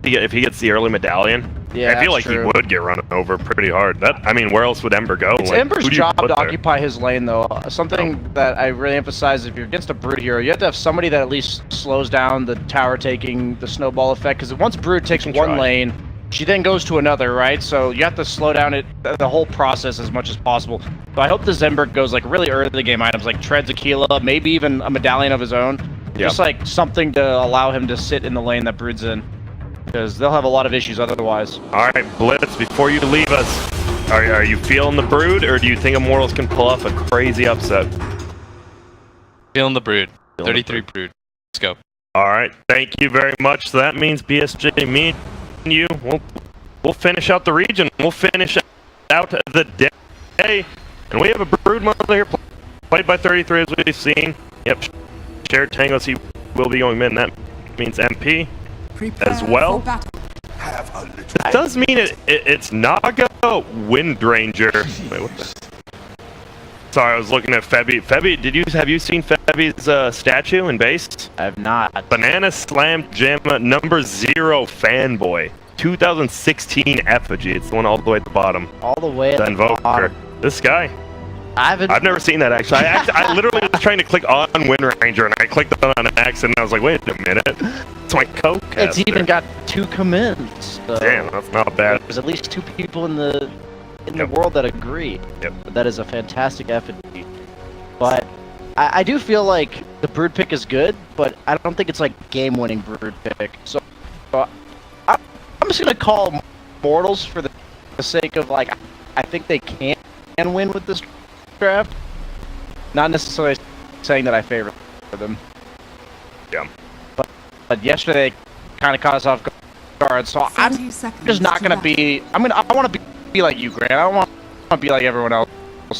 if he gets the early medallion. Yeah, I feel like true. he would get run over pretty hard. I mean, where else would Ember go? It's like, Ember's job to occupy his lane, though. Something that I really emphasize: if you're against a Brood hero, you have to have somebody that at least slows down the tower taking the snowball effect. Because once Brood takes one lane, she then goes to another, right? So you have to slow down the whole process as much as possible. So I hope this Ember goes like really early game items, like Treads Aquila, maybe even a medallion of his own. Just like something to allow him to sit in the lane that Brood's in. Because they'll have a lot of issues otherwise. Alright, Blitz, before you leave us, are you feeling the Brood, or do you think Immortals can pull off a crazy upset? Feeling the Brood. 33 Brood. Let's go. Alright, thank you very much. So that means BSJ, me and you, we'll finish out the region. We'll finish out the day. And we have a Brood mother here, played by 33 as we've seen. Yep, shared tangos, he will be going mid, and that means MP. As well. It does mean it's Naga Windranger. Wait, what the? Sorry, I was looking at Febby. Febby, have you seen Febby's statue in base? I have not. Banana Slam Jam number 0 fanboy. 2016 effigy. It's the one all the way at the bottom. All the way at the bottom. This guy. I've never seen that actually. I literally was trying to click on Windranger and I clicked on an accident and I was like, wait a minute. It's my co-caster. It's even got 2 comments. So damn, that's not bad. There's at least 2 people in the world that agree. Yep. That is a fantastic effigy. But I do feel like the Brood pick is good, but I don't think it's like game-winning Brood pick. So I'm just gonna call Immortals for the sake of like I think they can win with this draft. Not necessarily saying that I favor them. Yeah. But yesterday kind of caught us off guard, so I'm just not gonna be. I want to be like you, Grant. I don't want to be like everyone else.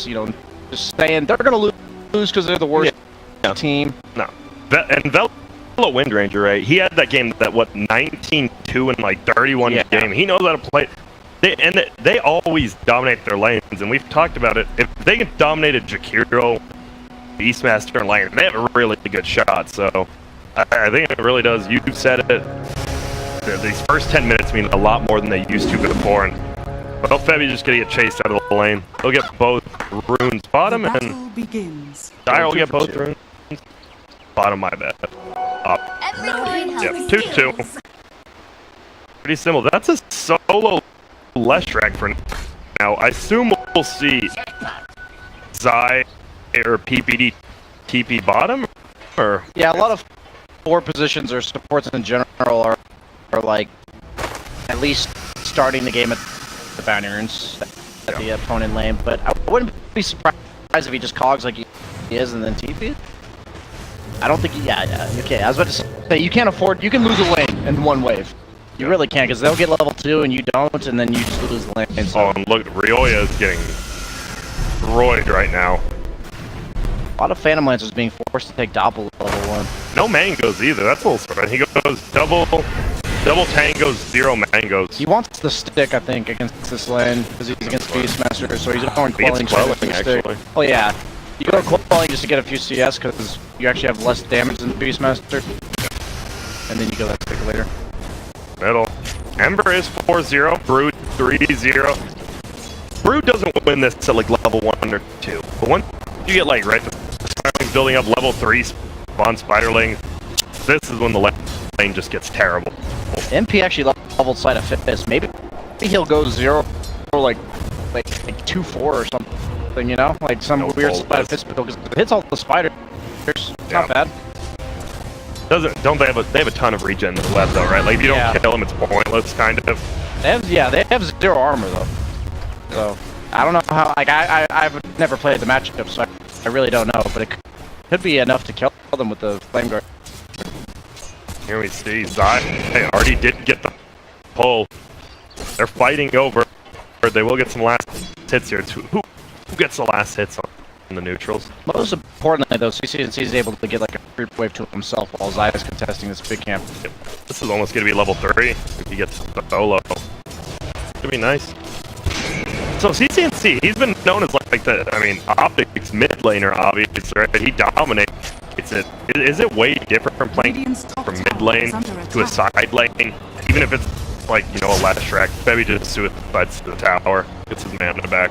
You know, just saying they're gonna lose because they're the worst team. No. And Velo Windranger, right? He had that game that 19-2 in like 31 game. He knows how to play. They always dominate their lanes, and we've talked about it. If they can dominate a Jakiro, Beastmaster, and lane, they have a really good shot. So I think it really does. You've said it. These first 10 minutes mean a lot more than they used to before. And well, Febby just gonna get chased out of the lane. He'll get both runes bottom, and Dire will get both runes bottom. My bad. Up. Yep, 2-2. Pretty simple. That's a solo Leshrac for now. I assume we'll see Zai or PPD TP bottom, or yeah, a lot of 4 positions or supports in general are like at least starting the game at the bounty runes at the opponent lane. But I wouldn't be surprised if he just cogs like he is and then TP. I don't think. Okay, I was about to say you can't afford. You can lose a lane in one wave. You really can't, because they'll get level 2 and you don't, and then you just lose the lane. So. Oh, and look, Ryoya is getting destroyed right now. A lot of Phantom Lancers being forced to take Doppel level 1. No mangoes either. That's a little surprising. He goes double tangos, 0 mangoes. He wants the stick, I think, against this lane, because he's against Beastmaster, so he's going quelling actually. Oh yeah, you go quelling just to get a few CS, because you actually have less damage than Beastmaster, and then you go that stick later. Middle. Ember is 4-0, Brood 3-0. Brood doesn't win this at like level 1 or 2, but once you get like the Spiderlings building up level 3 spawn Spiderlings, this is when the lane just gets terrible. MP actually leveled Sleight of Fist. Maybe he'll go 0 or like 2-4 or something, you know? Like some weird Sleight of Fist build, because it hits all the spiders. Not bad. Don't they have a ton of regen left though, right? Like if you don't kill them, it's pointless, kind of. They have 0 armor though. So I don't know how. Like I've never played the matchup, so I really don't know. But it could be enough to kill them with the flame guard. Here we see Zai already did get the pull. They're fighting over. They will get some last hits here. Who gets the last hits on the neutrals? Most importantly, though, CCNC is able to get like a free wave to himself while Zai is contesting this big camp. Yep. This is almost going to be level 3 if he gets the solo. It'd be nice. So CCNC, he's been known as like Optic's mid laner, obviously, right? He dominates it. Is it way different from playing from mid lane to a side lane? even if it's like, you know, a last track, maybe just suicides the tower, gets his mana back.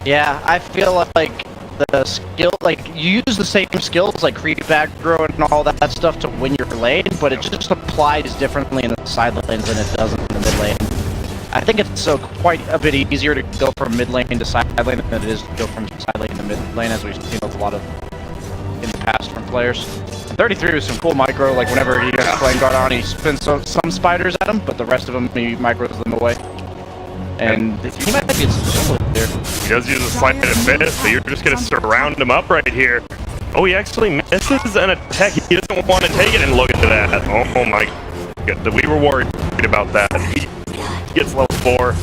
Yeah, I feel like the skill, like, you use the same skills, like creep aggro and all that stuff to win your lane, but it just applies differently in the side lanes than it does in the mid lane. I think it's quite a bit easier to go from mid lane to side lane than it is to go from side lane to mid lane, as we've seen with a lot of in the past from players. 33 was some cool micro, like whenever he has Flame Guard on, he spins some spiders at him, but the rest of them, he micros them away. And he might be solo there. He does use a slight miss, so you're just going to surround him up right here. Oh, he actually misses an attack. He doesn't want to take it, and look at that. Oh my god, we were worried about that. He gets level 4.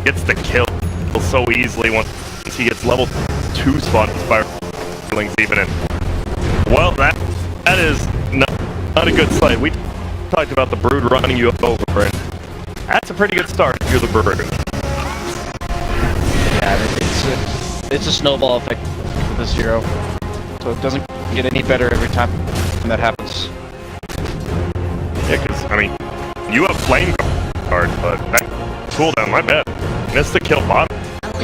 Gets the kill so easily once he gets level 2 spawns by Spiralings even in. Well, that is not a good sight. We talked about the Brood running you over, and that's a pretty good start if you're the Brood. Yeah, it's a snowball effect with this hero, so it doesn't get any better every time that happens. Yeah, because, I mean, you have Flame Guard, but that cooldown, my bad. Missed the kill bottom.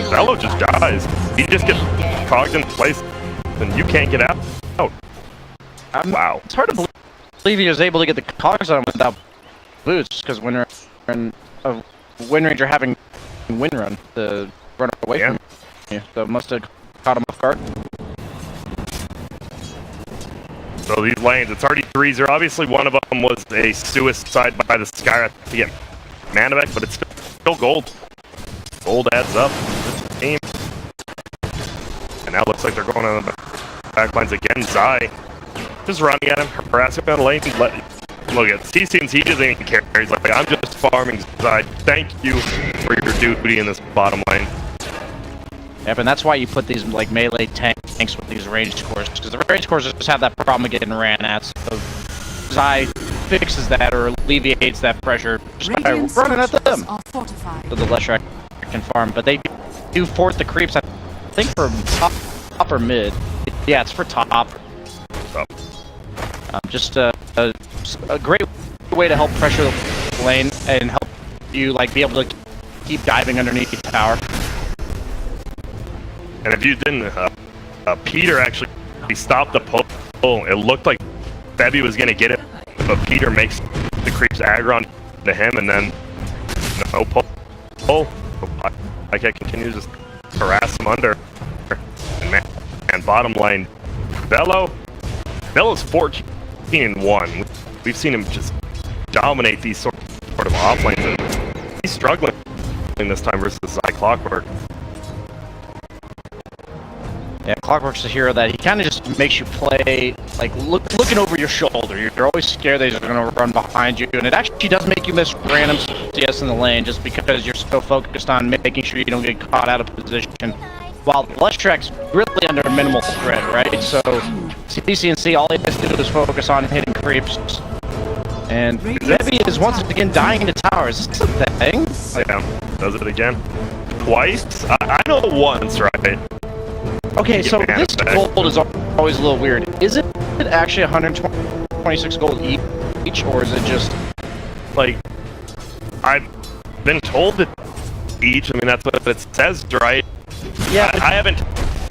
Velo just dies. He just gets cogged in place, and you can't get out. Oh. Wow. It's hard to believe he was able to get the cogs on without boots, because when Wind Ranger having Wind Run to run away from you, so it must have caught him off guard. So these lanes, it's already 3-0. Obviously, one of them was a suicide by the Skyrath to get mana back, but it's still gold. Gold adds up. This team. And now it looks like they're going on the back lines again. Zai just running at him, harassing him on the lane. Look at CC and he doesn't even care. He's like, I'm just farming Zai. Thank you for your duty in this bottom lane. Yep, and that's why you put these like melee tanks with these ranged cores, because the ranged cores just have that problem of getting ran at. So Zai fixes that or alleviates that pressure just by running at them. So the Leshrac can farm, but they do fort the creeps. I think for top or mid. Yeah, it's for top. Just a great way to help pressure the lane and help you like be able to keep diving underneath the tower. And if you didn't, Peter actually stopped the pull. It looked like Febby was gonna get it, but Peter makes the creeps aggro to him, and then no pull. Icat continues to harass him under. And bottom lane, Velo's 14-1. We've seen him just dominate these sort of off lanes, and he's struggling this time versus Zai Clockwork. Yeah, Clockwork's a hero that he kind of just makes you play, like, looking over your shoulder. You're always scared that he's going to run behind you, and it actually does make you miss random CS in the lane just because you're so focused on making sure you don't get caught out of position. While Lustrac's really under minimal threat, right? So, CC&C, all he has to do is focus on hitting creeps. And Febby is once again dying into towers. Is this a thing? Yeah, does it again. Twice? I know once, right? Okay, so this gold is always a little weird. Is it actually 126 gold each, or is it just... Like, I've been told that each, I mean, that's what it says, right? Yeah, I haven't...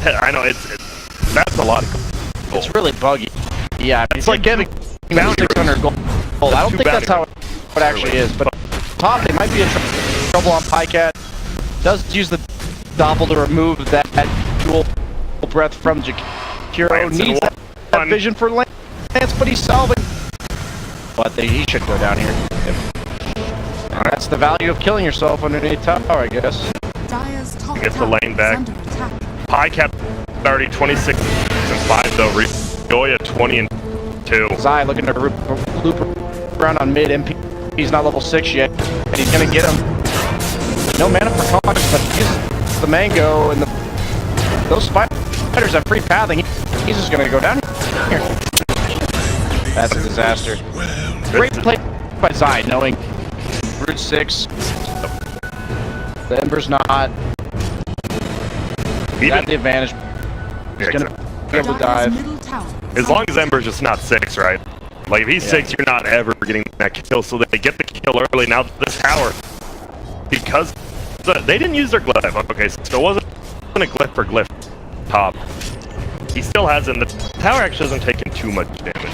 I know, that's a lot of gold. It's really buggy. Yeah, it's like getting 600 gold. I don't think that's how it actually is, but top, they might be in trouble on Pycat. Does use the Doppel to remove that dual breath from Jakiro. Needs that vision for Lance, but he's solving. But he should go down here. And that's the value of killing yourself underneath tower, I guess. Gets the lane back. Pycat already 26 and 5 though. Goya 20 and 2. Zai looking to loop around on mid. MP. He's not level 6 yet, and he's gonna get him. No mana for Cox, but he uses the mango and those spiders have free pathing. He's just gonna go down here. That's a disaster. Great play by Zai, knowing Route 6. The Ember's not. He got the advantage. He's gonna be able to dive. As long as Ember's just not 6, right? Like, if he's 6, you're not ever getting that kill, so they get the kill early. Now this tower, because they didn't use their glyph. Okay, so it wasn't a glyph for glyph top. He still hasn't. The tower actually hasn't taken too much damage.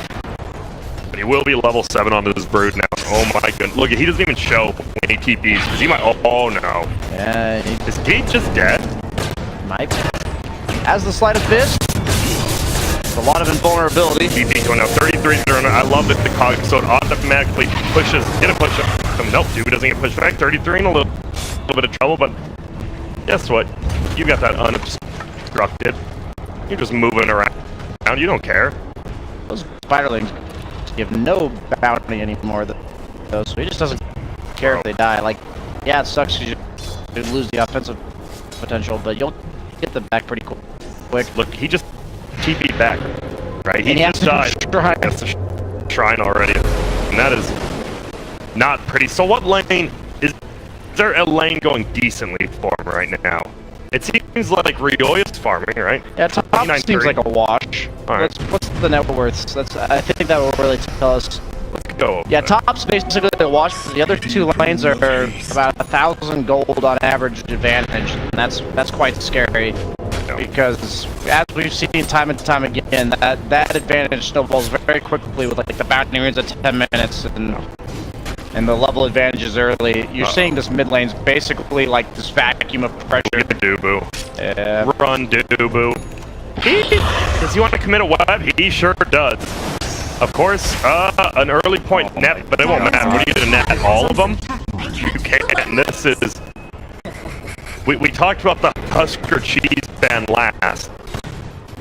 But he will be level 7 on this brood now. Oh my goodness. Look, he doesn't even show when he TPs, because he might. Oh no. Yeah. Is he just dead? Might be. As the sleight of fist. A lot of invulnerability. TP going out 33. I love that the cog so it automatically pushes. Get a push up. Nope, dude doesn't get pushed back. 33 in a little bit of trouble, but guess what? You got that unobstructed. You're just moving around. You don't care. Those spiderlings give no bounty anymore, though, so he just doesn't care if they die. Like, yeah, it sucks because you lose the offensive potential, but you'll get them back pretty quick. Look, he just TP'd back, right? He just died. That's the shrine already, and that is not pretty. So what lane is there a lane going decently for him right now? It seems like Ryoya's farming, right? Yeah, top seems like a wash. All right. What's the net worth? I think that will really tell us. Let's go. Yeah, top's basically a wash. The other 2 lanes are about 1,000 gold on average advantage, and that's quite scary. No. Because as we've seen time and time again, that advantage snowballs very quickly with like the bounty runes at 10 minutes and the level advantages early. You're seeing this mid lane's basically like this vacuum of pressure. Dubu. Yeah. Run, Dubu. Does he want to commit a web? He sure does. Of course, an early point net, but it won't matter. What are you going to net? All of them? You can't. And this is... We talked about the Husker cheese ban last.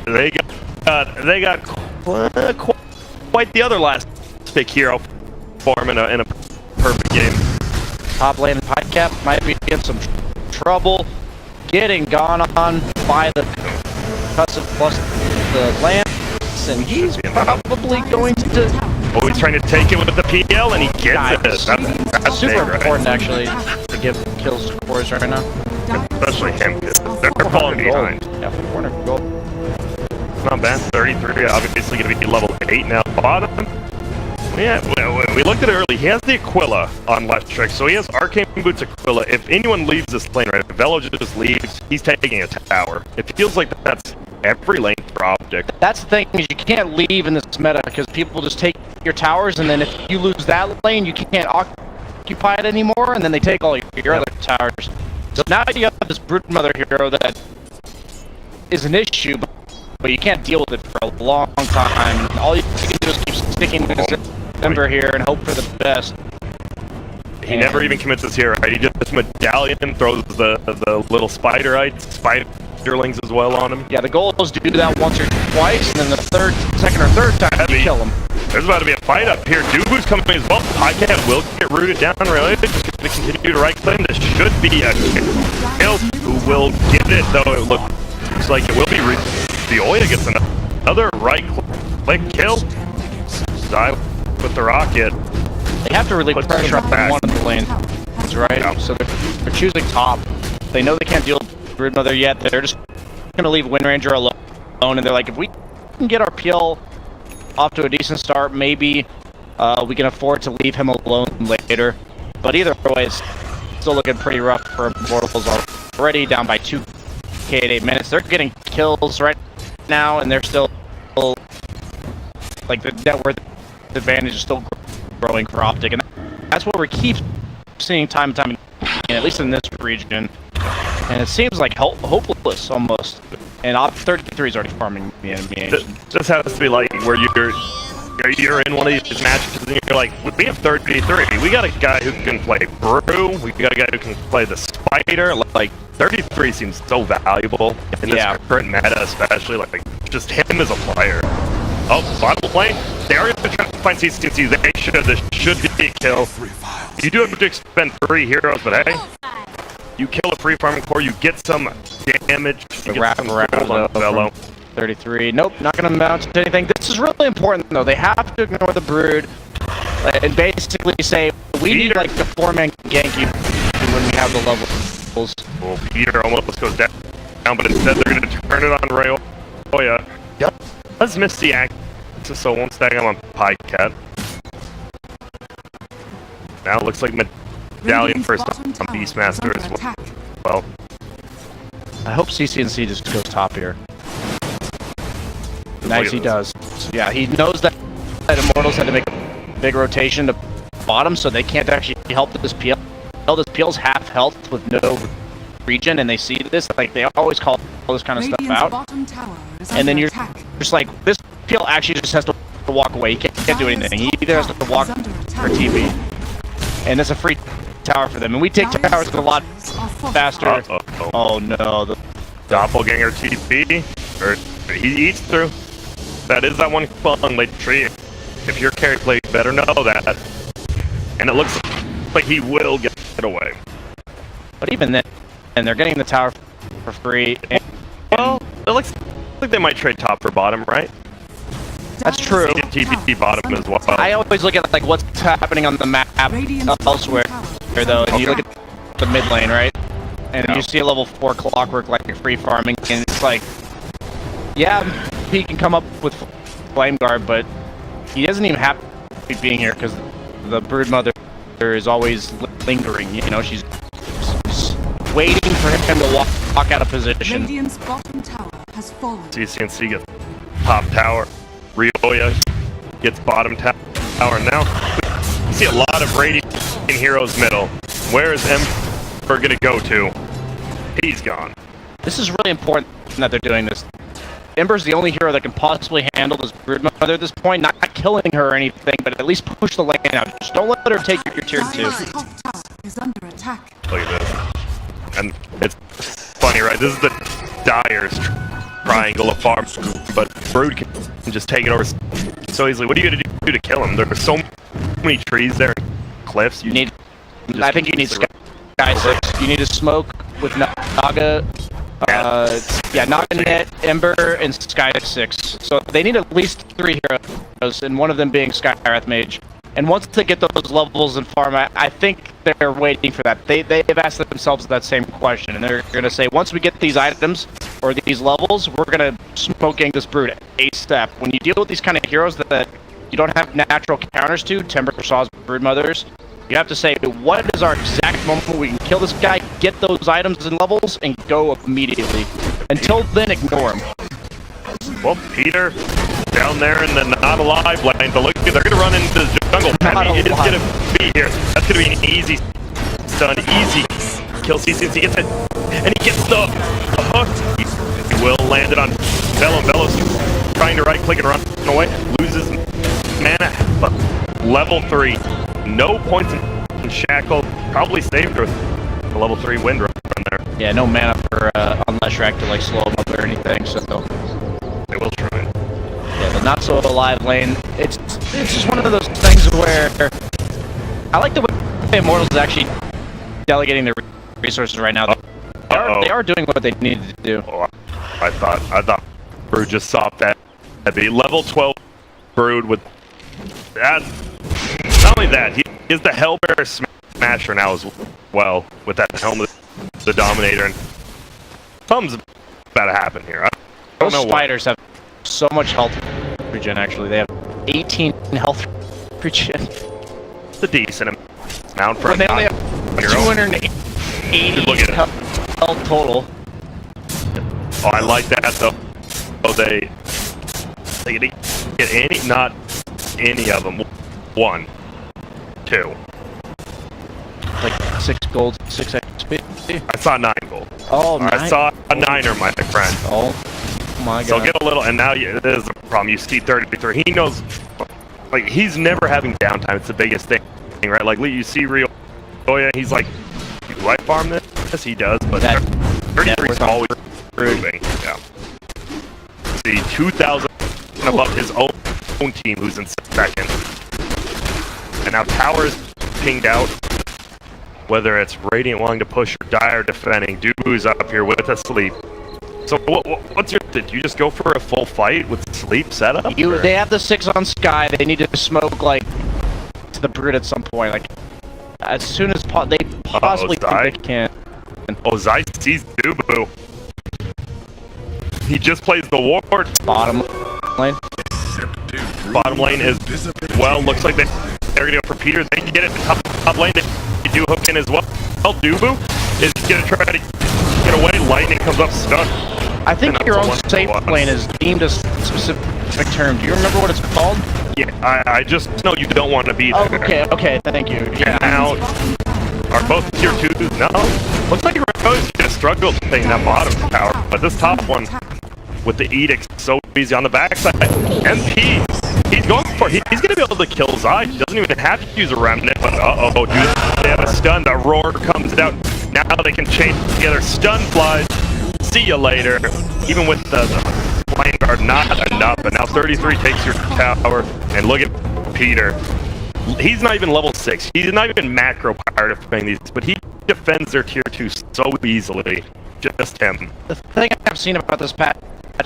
They got quite the other last pick hero form in a perfect game. Top lane Pipecap might be in some trouble. Getting gone on by the Custom plus the Lance, and he's probably going to... Oh, he's trying to take it with the PL, and he gets it. That's super important, actually, to give kill scores right now. Especially him. They're falling behind. Yeah, 400 gold. Not bad. 33, obviously going to be level 8 now. Bottom. Yeah, we looked at it early. He has the Aquila on left trick, so he has Arcane Boots Aquila. If anyone leaves this lane, right, if Velo just leaves, he's taking a tower. It feels like that's every lane for Optic. That's the thing, is you can't leave in this meta, because people just take your towers, and then if you lose that lane, you can't occupy it anymore, and then they take all your other towers. So now you have this Broodmother hero that is an issue, but you can't deal with it for a long time. All you can do is keep sticking to this Ember here and hope for the best. He never even commits his hero, right? He just medallion, throws the little spiderlings as well on him. Yeah, the goal is to do that once or twice, and then the second or third time you kill him. There's about to be a fight up here. Dubu's coming as well. Pikecat will get rooted down, really. Just going to continue to right claim. This should be a kill. Who will get it, though? It looks like it will be Ryoya gets another right click kill. Die with the rocket. They have to really pressure on one of the lanes, right? Yeah. So they're choosing top. They know they can't deal with Broodmother yet. They're just going to leave Windranger alone, and they're like, if we can get our PL off to a decent start, maybe we can afford to leave him alone later. But either way, it's still looking pretty rough for Immortals already, down by 2k at 8 minutes. They're getting kills right now, and they're still, like, the net worth advantage is still growing for Optic, and that's what we keep seeing time and time again, at least in this region. And it seems like hopeless almost. And Op 33 is already farming the enemy. This has to be like where you're in one of these matches and you're like, we have 33. We got a guy who can play Brew. We got a guy who can play the Spider. Like 33 seems so valuable in this current meta, especially like just him as a player. Oh, bottom lane. They are trying to find CCC. This should be a kill. You do have to expend 3 heroes, but hey, you kill a free farming core, you get some damage. You get some gold on Velo. 33. Nope, not going to mount to anything. This is really important, though. They have to ignore the Brood and basically say, we need like a 4-man gank when we have the levels. Well, Peter almost goes down, but instead they're going to turn it on Ryoya. Does miss the so won't stack him on Pie Cat. Now it looks like Medallion first on Beastmaster as well. I hope CCNC just goes top here. Nice, he does. Yeah, he knows that Immortals had to make a big rotation to bottom, so they can't actually help this PL. This PL's half health with no regen, and they see this. Like, they always call all this kind of stuff out. And then you're just like, this PL actually just has to walk away. He can't do anything. He either has to walk or TP. And it's a free tower for them. And we take towers a lot faster. Oh no. The Doppelganger TP. Or he eats through. That is that one fun late tree. If your carry plays better know that. And it looks like he will get away. But even then, and they're getting the tower for free. Well, it looks like they might trade top for bottom, right? That's true. TP bottom as well. I always look at like what's happening on the map elsewhere, though. And you look at the mid lane, right? And you see a level 4 Clockwork like free farming, and it's like, yeah, he can come up with Flame Guard, but he doesn't even have to be being here because the Broodmother is always lingering. You know, she's waiting for him to walk out of position. Radiant's bottom tower has fallen. CCNC gets top tower. Rioya gets bottom tower. Now we see a lot of Radiant heroes middle. Where is Ember gonna go to? He's gone. This is really important that they're doing this. Ember's the only hero that can possibly handle this Broodmother at this point. Not killing her or anything, but at least push the lane out. Just don't let her take your tier 2. Top tower is under attack. Look at this. And it's funny, right? This is the Dire's triangle of farms, but Brood can just take it over so easily. What are you gonna do to kill him? There's so many trees there, cliffs. You need. I think you need Sky 6. You need to smoke with Naga. Naga, Net, Ember, and Sky 6. So they need at least 3 heroes, and one of them being Skywrath Mage. And once they get those levels in farm, I think they're waiting for that. They've asked themselves that same question, and they're going to say, once we get these items or these levels, we're going to smoke gang this Brood ASAP. When you deal with these kind of heroes that you don't have natural counters to, Timber Saws, Broodmothers, you have to say, what is our exact moment we can kill this guy, get those items and levels, and go immediately. Until then, ignore him. Well, Peter down there in the not alive lane, but look, they're going to run into the jungle. He is going to be here. That's going to be an easy stun, easy kill. CCNC gets it, and he gets the hook. He will land it on Velo. Velo's trying to right click and run away, loses mana, but level 3, no points in shackle, probably saved with a level 3 wind run there. Yeah, no mana for unless you're to like slow him up or anything, so they will try. Yeah, the not so alive lane. It's just one of those things where I like the way Immortals is actually delegating their resources right now. They are doing what they needed to do. Oh, I thought Brood just soft that heavy. Level 12 Brood with that. Not only that, he is the Hellbearer Smasher now as well with that helmet, the Dominator, and something's about to happen here. I don't know. Those spiders have so much health regen. Actually, they have 18 health regen. It's a decent amount for and they only have 280 health total. Oh, I like that though. Oh, they didn't get any, not any of them. 1, 2. Like 6 gold, 6 XP. I saw 9 gold. Oh, I saw a 9er, my friend. Oh my god. So get a little, and now there's a problem. You see 33. He knows, like, he's never having downtime. It's the biggest thing, right? Like, you see Rioya, he's like, do I farm this? Yes, he does, but 33 is always improving. Yeah. See, 2,000 above his own team, who's in second. And now Tower's pinged out. Whether it's Radiant wanting to push or Dire defending, Dubu's up here with a sleep. So what's your? Did you just go for a full fight with sleep setup? They have the 6 on Sky. They need to smoke like to the Brood at some point, like as soon as they possibly think they can. Oh, Zai sees Dubu. He just plays the ward. Bottom lane. bottom lane as well. Looks like they're going to go for Peter. They can get it in the top lane. They do hook in as well. Dubu is going to try to get away. Lightning comes up stuck. I think your own safe lane is deemed a specific term. Do you remember what it's called? Yeah, I just know you don't want to be there. Oh, okay, thank you. Yeah. Now, are both tier 2s? No. Looks like Rogue's going to struggle taking that bottom tower, but this top one with the edict so easy on the backside. MP, he's going for it. He's going to be able to kill Zai. He doesn't even have to use a remnant, but uh-oh, dude, they have a stun. The roar comes out. Now they can chain together. Stun flies. See you later. Even with the flame guard, not enough. But now 33 takes your tower. And look at Peter. He's not even level 6. He's not even macro power defending these, but he defends their tier 2 so easily. Just him. The thing I've seen about this patch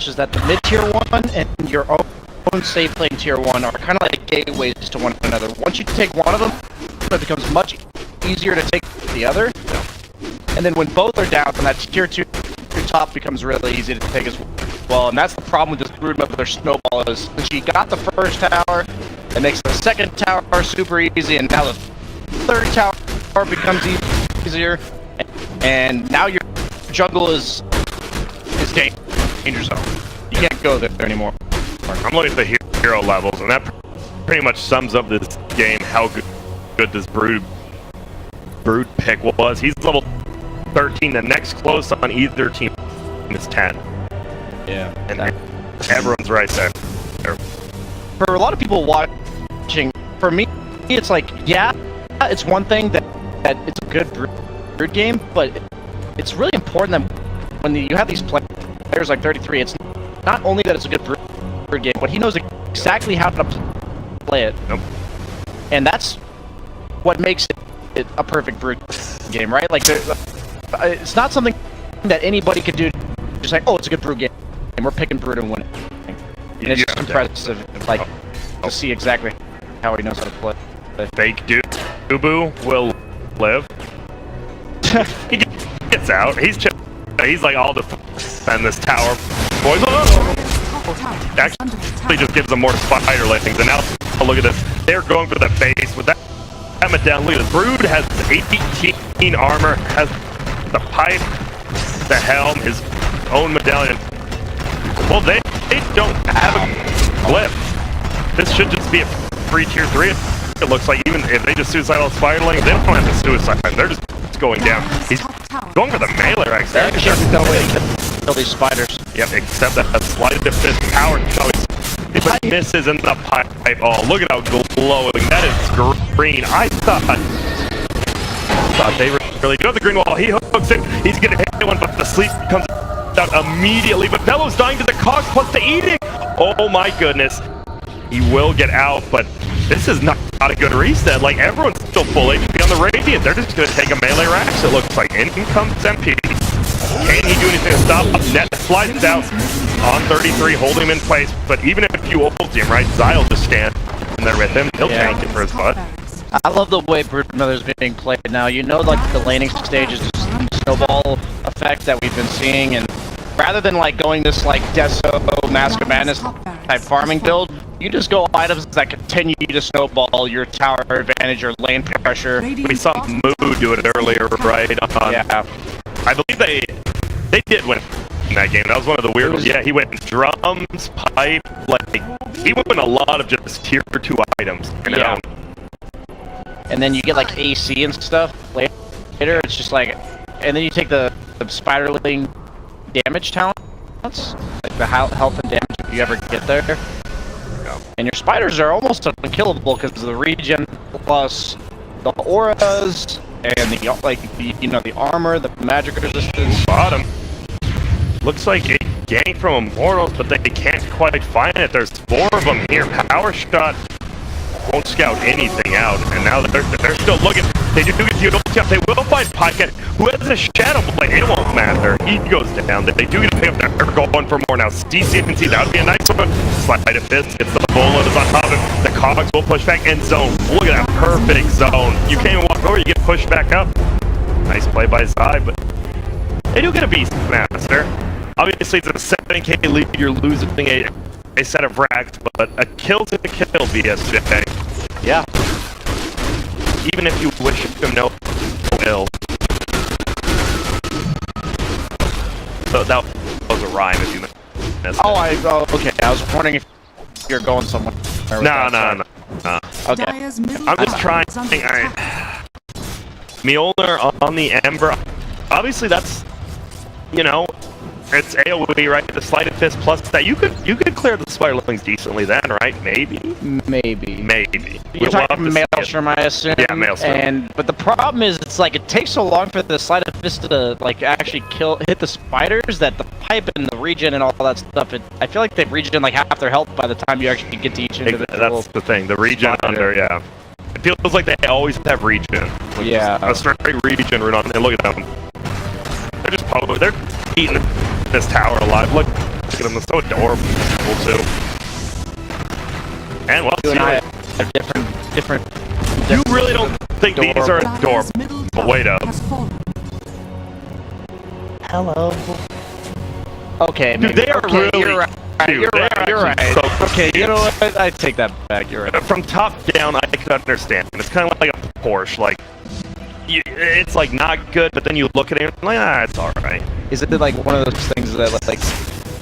is that the mid tier 1 and your own safe lane tier 1 are kind of like gateways to one another. Once you take one of them, it becomes much easier to take the other. And then when both are down, then that tier 2 top becomes really easy to take as well. And that's the problem with this Broodmother with their snowball is she got the first tower, it makes the second tower super easy, and now the third tower becomes easier. And now your jungle is danger zone. You can't go there anymore. I'm looking at the hero levels, and that pretty much sums up this game, how good this Brood pick was. He's level 13. The next close on either team is 10. Yeah. And everyone's right there. For a lot of people watching, for me, it's like, yeah, it's one thing that it's a good Brood game, but it's really important that when you have these players like 33, it's not only that it's a good Brood game, but he knows exactly how to play it. Nope. And that's what makes it a perfect Brood game, right? Like, it's not something that anybody could do. Just like, oh, it's a good Brood game, and we're picking Brood and winning. And it's just impressive, like, to see exactly how he knows how to play. Fake Dubu will live. He gets out. He's like, I'll defend this tower. Boys, actually just gives them more spider landings. And now, look at this. They're going for the base with that medallion. Look at this. Brood has 18 armor, has the pipe, the helm, his own medallion. Well, they don't have a clip. This should just be a free tier 3. It looks like even if they just suicidal spiderling, they don't have to suicide. They're just going down. He's going for the melee right there. There's no way to kill these spiders. Yep, except that sleight of fist power choice. But misses in the pipe. Oh, look at how glowing. That is green. I thought they were really good. The green wall. He hooks it. He's gonna hit one, but the sleep comes out immediately. But Bellows dying to the cogs plus the edict. Oh my goodness. He will get out, but this is not a good reset. Like, everyone's still full HP on the Radiant. They're just going to take a melee rax, it looks like. In comes MP. Can he do anything to stop? Net slides out on 33, holding him in place. But even if you ult him, right, Zai will just stand in there with him. He'll tank it for his butt. I love the way Broodmother's being played now. You know, like, the laning stage is just the snowball effect that we've been seeing, and rather than like going this like Deso, Mask of Madness type farming build, you just go items that continue to snowball your tower advantage or lane pressure. We saw Moo do it earlier, right? Yeah. I believe they did win in that game. That was one of the weird ones. Yeah, he went drums, pipe, like, he went in a lot of just tier 2 items. Yeah. And then you get like AC and stuff later. It's just like, and then you take the spiderling damage talents, like the health and damage if you ever get there. Yeah. And your spiders are almost unkillable because of the regen plus the auras and the armor, the magic resistance. Bottom looks like a gank from Immortals, but they can't quite find it. There's 4 of them here. Power shot won't scout anything out, and now they're still looking. They do get the ulti up. They will find Pocket, who has a shadow blade. It won't matter. He goes down. They do get to pick up. They're going for more now. CCNC, that would be a nice one. Slide of fist. It's the bullet is on top of him. The cogs will push back in zone. Look at that perfect zone. You can't even walk over. You get pushed back up. Nice play by Zai, but they do get a beast master. Obviously, it's a 7k lead. You're losing a set of racks, but a kill's a kill, BSJ. Yeah. Even if you wish him no ill. So that was a rhyme if you missed it. Okay. I was wondering if you're going somewhere. No. Okay. Dire's middle I'm just tower trying. is under attack. Mjolnir on the Ember. Obviously, that's, you know, it's AoE, right? The Sleight of Fist plus that. You could clear the Spiderlings decently then, right? Maybe. Maybe. You're We'll have talking to see it. Maelstrom, I assume. Yeah, Maelstrom. But the problem is, it's like it takes so long for the Sleight of Fist to like actually hit the spiders that the pipe and the regen and all that stuff. I feel like they've regen like half their health by the time you actually get to each individual. That's the thing. The regen under, yeah. It feels like they always have regen. Yeah. A straight regen rune on. And look at them. They're just they're eating this tower alive. Look at them. They're so adorable too. And well, You and I have different. You really don't think these are Dire's adorable? middle But tower wait up. has fallen. Hello. Okay, Dude, they are really You're right. cute. You're They right. are You're right. actually so Okay, cute. you know what? I take that back. You're right. From top down, I could understand. It's kind of like a Porsche. Like, it's like not good, but then you look at it and like, it's all right. Is it like one of those things that like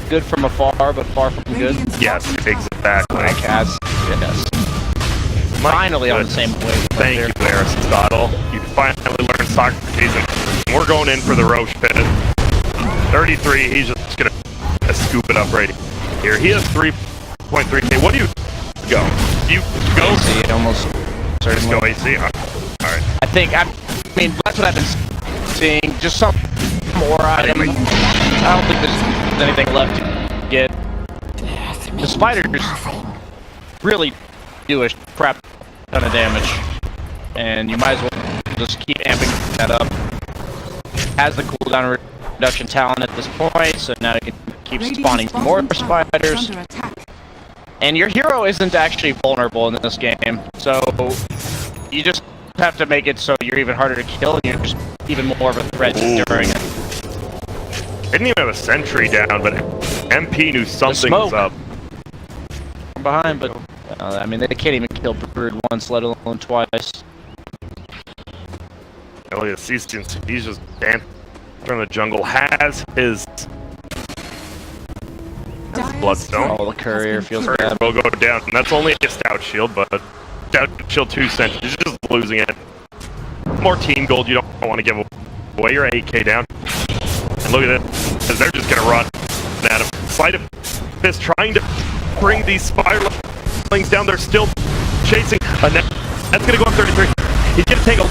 good from afar but far from good? Radiant's Yes, bottom tower exactly. Like, yes. Finally on the same wave. Thank you, Aristotle. You finally learned Socrates, and we're going in for the Roche pit. 33, he's just gonna scoop it up right here. He has 3.3k. What do you go? You go? AC, almost Just certainly. go AC? Alright. I mean, that's what I've been seeing. Just some more item. I don't think there's anything left to get. The spiders really do a crap ton of damage, and you might as well just keep amping that up. Has the cooldown reduction talent at this point, so now you can keep Radiant's spawning more bottom tower is spiders. under attack. And your hero isn't actually vulnerable in this game, so you just have to make it so you're even harder to kill, and you're just even more of a threat during it. Didn't even have a sentry down, but MP knew something was smoke. up. From behind, but I mean, they can't even kill Brood once, let alone twice. And look at CC, he's just dancing in the jungle. Has his Dire's Bloodstone. Oh, the courier feels Courier bad. will go down, and that's only a stout shield, but stout shield 2 cents. He's just losing it. More team gold you don't want to give away. You're 8k down. And look at it, because they're just gonna run at him. Sleight of Fist trying to bring these spiralings down. They're still chasing a net. That's gonna go up 33. He's gonna take a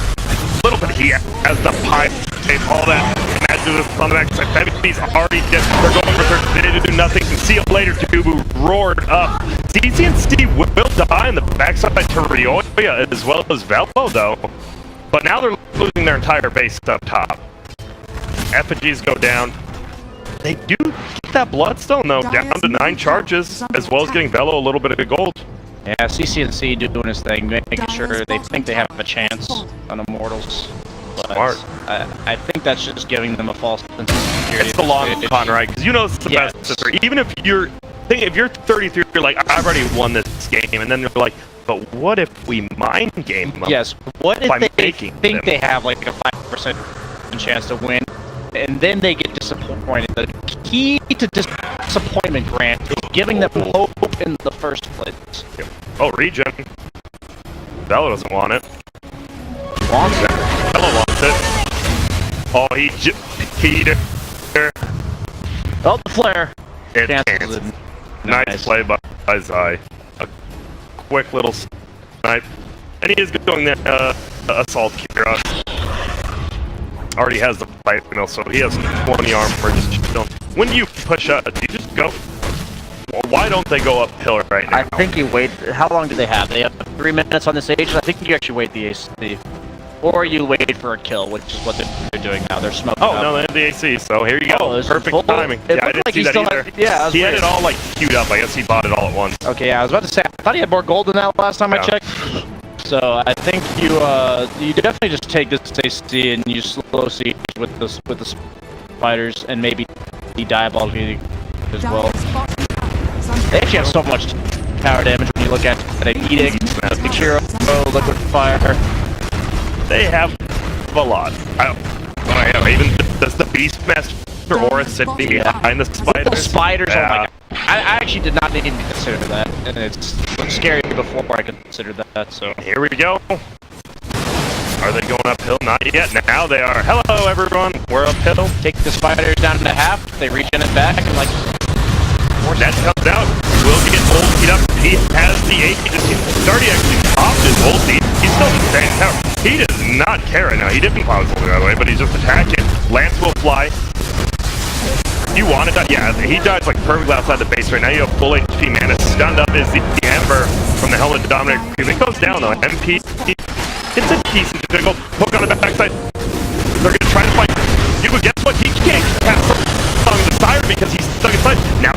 little bit. He has the pipe, tape, all that. Imagine this on the backside. He's already dead. They're going for 30. They do nothing. See you later, Dubu roared up. CCNC will die in the backside to Ryoya as well as Velpo, though. But now they're losing their entire base up top. Effigies go down. They do get that Bloodstone, though, down to 9 charges, as well as getting Velo a little bit of gold. Yeah, CCNC doing his thing, making sure they think they have a chance on Immortals. But Smart. I think that's just giving them a false sense of security. It's the long con, right? Because you know it's the Yes. best of 3. Even if you're 33, you're like, I've already won this game, and then you're like, but what if we mind game them? Yes. What if By they making think them. they have like a 5% chance to win, and then they get disappointed? The key to disappointment, Grant, is giving them hope in the first place. Oh, regen. Bella doesn't want it. Wants it. Bella wants it. Oh, he Oh, the flare. It Cancels cancels. it. Nice play by Zai. A quick little snipe. And he is going the assault Kiros. Already has the pipe mill, so he has 20 armor just chilling. When do you push up? Do you just go? Well, why don't they go uphill right now? I think you wait. How long do they have? They have 3 minutes on this stage. I think you actually wait the AC. Or you wait for a kill, which is what they're doing now. They're smoking Oh, up. no, they have the AC, so here you go. Oh, is it Perfect full? timing. It Yeah, I looked didn't like see he that still either. had- yeah, that was he had weird. it all like queued up. I guess he bought it all at once. Okay, yeah, I was about to say, I thought he had more gold than that last time I Yeah. checked. So I think you definitely just take this AC and you slow siege with the spiders and maybe the diabolic as well. Dire's bottom tower is They actually have so much tower damage when you look at it. Edict, Hero, Liquid Fire. They have a lot. I don't know, even does the Beastmaster Aura sit behind the spiders? The spiders, oh my god. I actually did not need to consider that, and it's scary before I considered that, so. Here we go. Are they going uphill? Not yet. Now they are. Hello, everyone. We're uphill. Take the spiders down to half, they regen it back, and like... That comes out. Will get ultied up. He has the Aegis. He's already actually popped his ulti. He's still in the same tower. He does not care right now. He didn't pop his ulti, by the way, but he's just attacking. Lance will fly. You want to die? Yeah, he dies like perfectly outside the base right now. You have full HP mana. Stunned up is the Ember from the Helmet of Dominic. It goes down though. MP. It's a decent jiggle. Poke on the backside. They're going to try to fight. You guess what? He can't cast on the Siren because he's stuck inside. Now,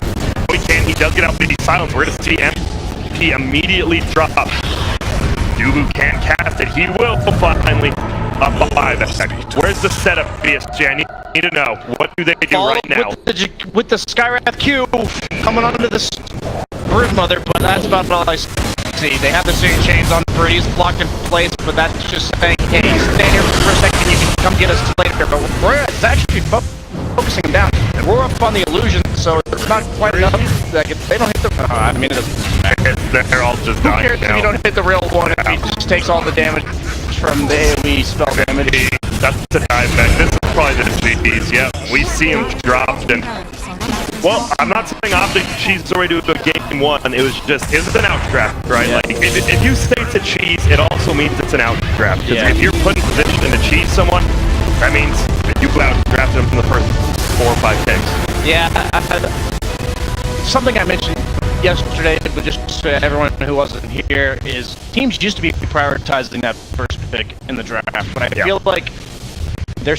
he can. He does get out the silence. We're going to see MP immediately drop. Dubu can cast it. He will finally up by the second. Where's the setup, BSG? I need to know. What do they do right now? With the Skywrath Q coming onto this Broodmother, but that's about all I see. They have the same chains on Brood. He's blocked in place, but that's just saying, hey, stay here for a second. You can come get us later. But it's actually focusing down. We're up on the illusion, so it's not quite enough. Like, if they don't hit the... I mean, they're all just dying. Who cares if you don't hit the real one? If he just takes all the damage from the AoE spell damage. That's a dive back. This is probably the GPs. Yeah, we see him dropped. And well, I'm not saying Optic cheese already to a game one. It was just, it's an outdraft, right? Yeah. Like, if you say to cheese, it also means it's an outdraft. Because if you're put in position to cheese someone, that means you outdrafted them from the first 4 or 5 picks. Yeah, something I mentioned yesterday, but just to everyone who wasn't here, is teams used to be prioritizing that first pick in the draft, but I feel like they're